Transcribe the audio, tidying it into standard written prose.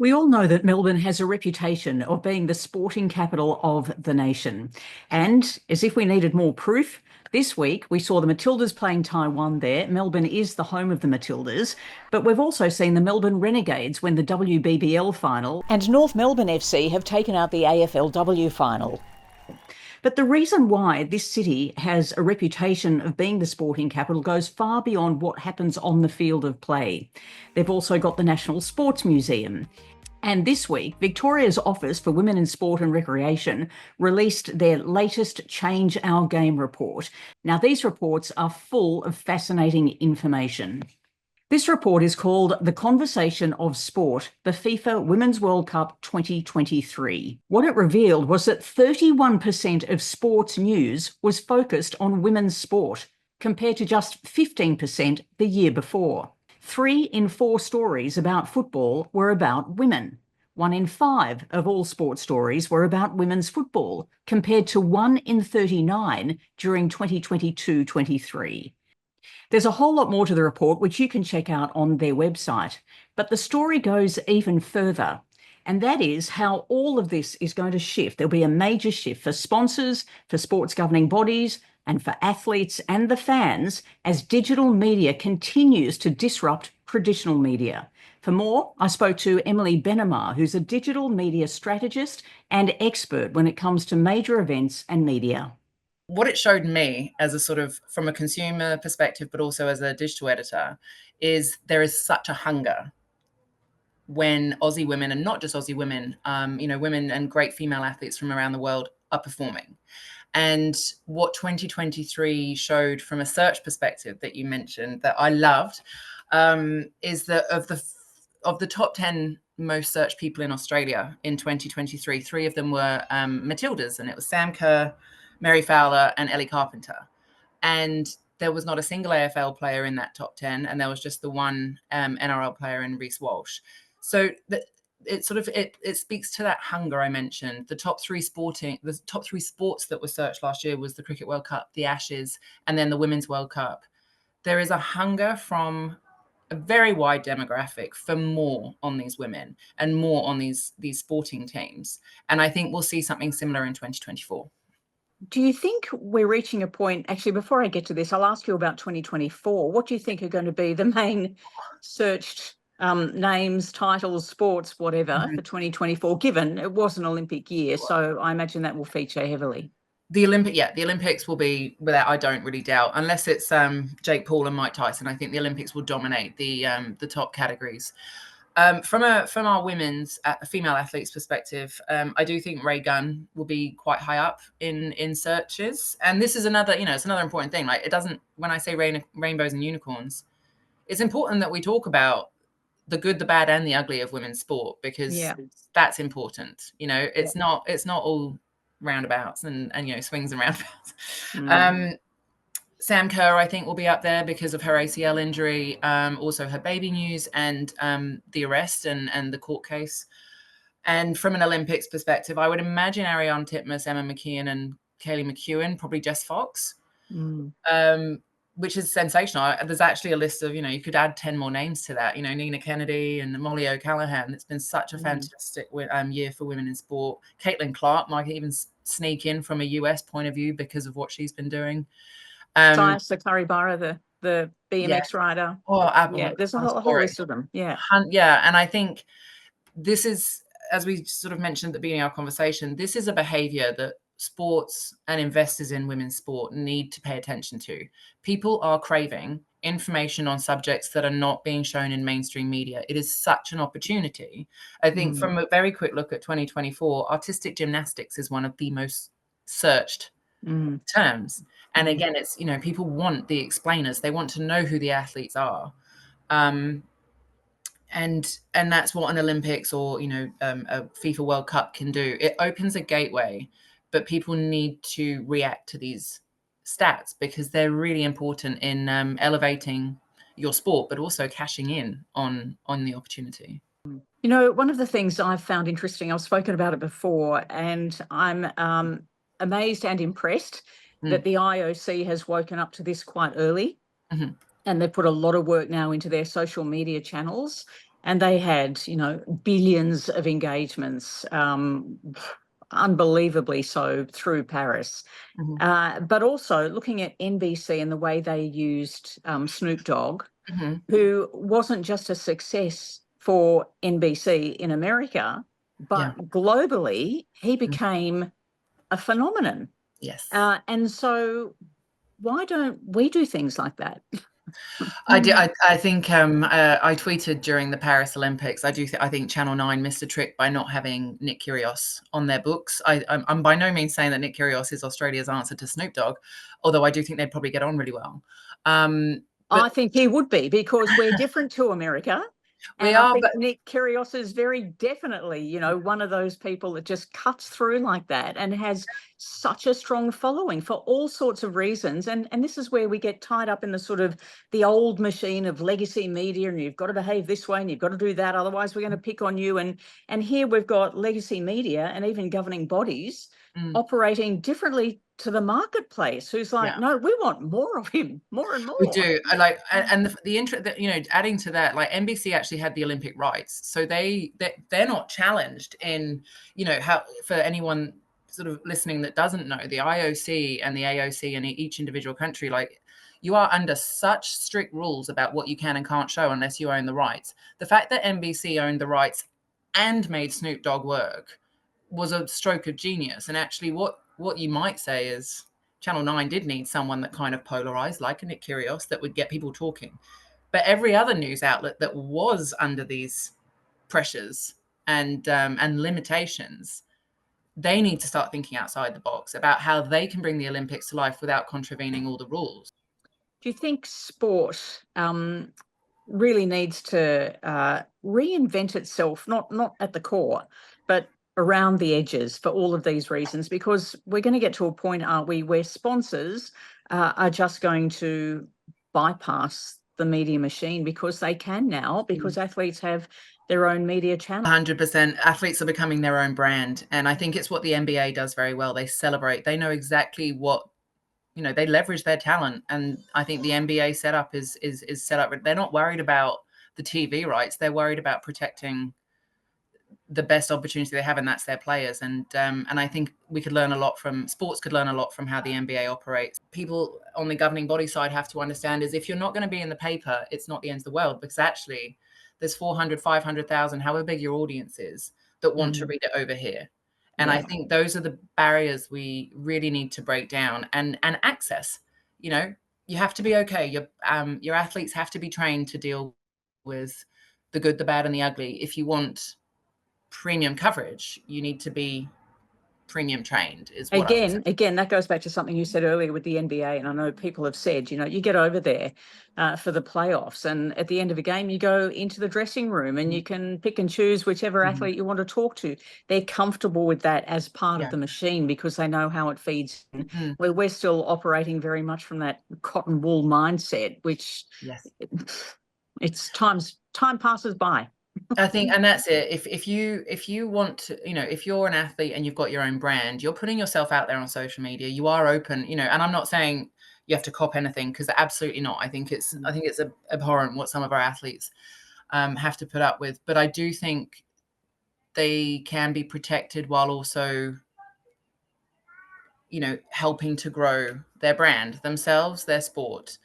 We all know that Melbourne has a reputation of being the sporting capital of the nation. And as if we needed more proof, this week we saw the Matildas playing Taiwan there. Melbourne is the home of the Matildas, but we've also seen the Melbourne Renegades win the WBBL final, and North Melbourne FC have taken out the AFLW final. But the reason why this city has a reputation of being the sporting capital goes far beyond what happens on the field of play. They've also got the National Sports Museum. And this week, Victoria's Office for Women in Sport and Recreation released their latest Change Our Game report. Now, these reports are full of fascinating information. This report is called The Conversation of Sport, the FIFA Women's World Cup 2023. What it revealed was that 31% of sports news was focused on women's sport, compared to just 15% the year before. 3 in 4 stories about football were about women. 1 in 5 of all sports stories were about women's football, compared to 1 in 39 during 2022-23. There's a whole lot more to the report, which you can check out on their website. But the story goes even further, and that is how all of this is going to shift. There'll be a major shift for sponsors, for sports governing bodies, and for athletes and the fans as digital media continues to disrupt traditional media. For more, I spoke to Emily Benamar, who's a digital media strategist and expert when it comes to major events and media. What it showed me as a sort of from a consumer perspective, but also as a digital editor, is there is such a hunger when Aussie women, and not just Aussie women, women and great female athletes from around the world are performing. And what 2023 showed from a search perspective that you mentioned that I loved is that of the top 10 most searched people in Australia in 2023, 3 of them were Matildas, and it was Sam Kerr, Mary Fowler, and Ellie Carpenter. And there was not a single AFL player in that top 10, and there was just the one NRL player in Reece Walsh. So it speaks to that hunger I mentioned. The top 3 sports that were searched last year was the Cricket World Cup, the Ashes, and then the Women's World Cup. There is a hunger from a very wide demographic for more on these women and more on these sporting teams. And I think we'll see something similar in 2024. Do you think we're reaching a point, actually, before I get to this, I'll ask you about 2024. What do you think are going to be the main searched names, titles, sports, whatever, for 2024, given it was an Olympic year? So I imagine that will feature heavily. The Olympics will be, without, I don't really doubt, unless it's Jake Paul and Mike Tyson. I think the Olympics will dominate the top categories. From our women's female athletes perspective, I do think Ray Gunn will be quite high up in searches. And this is another, it's another important thing. Like, it doesn't, when I say rainbows and unicorns, it's important that we talk about the good, the bad, and the ugly of women's sport, because that's important. It's not all roundabouts and swings and roundabouts. Sam Kerr, I think, will be up there because of her ACL injury, also her baby news, and the arrest and the court case. And from an Olympics perspective, I would imagine Ariarne Titmus, Emma McKeon, and Kaylee McEwen, probably Jess Fox, which is sensational. There's actually a list of, you could add 10 more names to that. Nina Kennedy and Molly O'Callaghan. It's been such a fantastic year for women in sport. Caitlin Clark might even sneak in from a US point of view because of what she's been doing. Dia Sakurabara, the BMX rider. There's a whole list of them. And I think this is, as we sort of mentioned at the beginning of our conversation, this is a behavior that sports and investors in women's sport need to pay attention to. People are craving information on subjects that are not being shown in mainstream media. It is such an opportunity. I think from a very quick look at 2024, artistic gymnastics is one of the most searched terms. And again, it's, people want the explainers. They want to know who the athletes are. And that's what an Olympics or, a FIFA World Cup can do. It opens a gateway, but people need to react to these stats because they're really important in elevating your sport, but also cashing in on the opportunity. One of the things I've found interesting, I've spoken about it before, and I'm amazed and impressed that the IOC has woken up to this quite early. And they've put a lot of work now into their social media channels. and they had, billions of engagements, unbelievably so, through Paris. But also looking at NBC and the way they used Snoop Dogg, who wasn't just a success for NBC in America, but globally, he became a phenomenon. Yes. And so why don't we do things like that? I do. I think I tweeted during the Paris Olympics. I think Channel 9 missed a trick by not having Nick Kyrgios on their books. I'm by no means saying that Nick Kyrgios is Australia's answer to Snoop Dogg, although I do think they'd probably get on really well. I think he would be, because we're different to America. And I think Nick Kyrgios is very definitely, one of those people that just cuts through like that and has such a strong following for all sorts of reasons. And this is where we get tied up in the sort of the old machine of legacy media, and you've got to behave this way and you've got to do that, otherwise we're going to pick on you. And here we've got legacy media and even governing bodies operating differently to the marketplace, who's like, no, we want more of him, more and more. We do. And the interest that, adding to that, like NBC actually had the Olympic rights, so they're not challenged in, how, for anyone sort of listening that doesn't know, the IOC and the AOC in each individual country, like, you are under such strict rules about what you can and can't show unless you own the rights. The fact that NBC owned the rights and made Snoop Dogg work was a stroke of genius. And actually what you might say is Channel 9 did need someone that kind of polarized, like a Nick Kyrgios, that would get people talking. But every other news outlet that was under these pressures and limitations, they need to start thinking outside the box about how they can bring the Olympics to life without contravening all the rules. Do you think sport really needs to reinvent itself, not at the core, but around the edges, for all of these reasons? Because we're going to get to a point, aren't we, where sponsors are just going to bypass the media machine, because they can now, because athletes have their own media channel. 100%. Athletes are becoming their own brand. And I think it's what the NBA does very well. They celebrate. They know exactly what, they leverage their talent. And I think the NBA setup is set up. They're not worried about the TV rights. They're worried about protecting the best opportunity they have, and that's their players. And I think sports could learn a lot from how the NBA operates. People on the governing body side have to understand is, if you're not going to be in the paper, it's not the end of the world, because actually there's 400, 500,000, however big your audience is, that want to read it over here. And I think those are the barriers we really need to break down, and access. You have to be okay. Your athletes have to be trained to deal with the good, the bad, and the ugly. If you want premium coverage, you need to be premium trained, is what again that goes back to something you said earlier with the NBA. And I know people have said, you get over there for the playoffs, and at the end of a game you go into the dressing room and you can pick and choose whichever athlete you want to talk to. They're comfortable with that as part of the machine, because they know how it feeds in. Where we're still operating very much from that cotton wool mindset, which time passes by. I think, and that's it. If you want to, if you're an athlete and you've got your own brand, you're putting yourself out there on social media. You are open, and I'm not saying you have to cop anything, because absolutely not. I think it's abhorrent what some of our athletes have to put up with. But I do think they can be protected while also, helping to grow their brand, themselves, their sport.